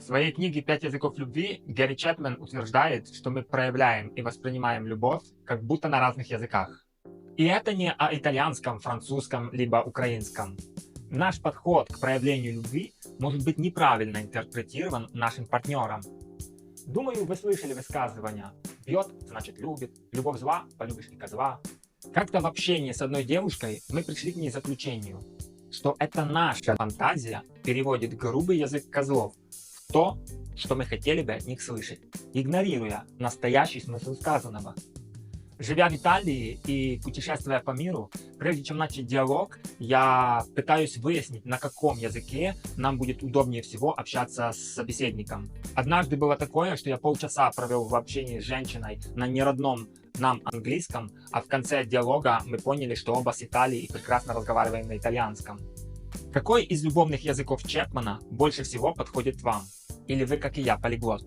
своей книге «Пять языков любви» Гэри Чепмен утверждает, что мы проявляем и воспринимаем любовь как будто на разных языках. И это не о итальянском, французском либо украинском. Наш подход к проявлению любви может быть неправильно интерпретирован нашим партнером. Думаю, вы слышали высказывание «бьет, значит любит, любовь зла, полюбишь и козла». Как-то в общении с одной девушкой мы пришли к ней заключению, что это наша фантазия переводит грубый язык козлов в то, что мы хотели бы от них слышать, игнорируя настоящий смысл сказанного. Живя в Италии и путешествуя по миру, прежде чем начать диалог, я пытаюсь выяснить, на каком языке нам будет удобнее всего общаться с собеседником. Однажды было такое, что я полчаса провел в общении с женщиной на неродном нам английском, а в конце диалога мы поняли, что оба с Италии и прекрасно разговариваем на итальянском. Какой из любовных языков Чепмена больше всего подходит вам? Или вы, как и я, полиглот?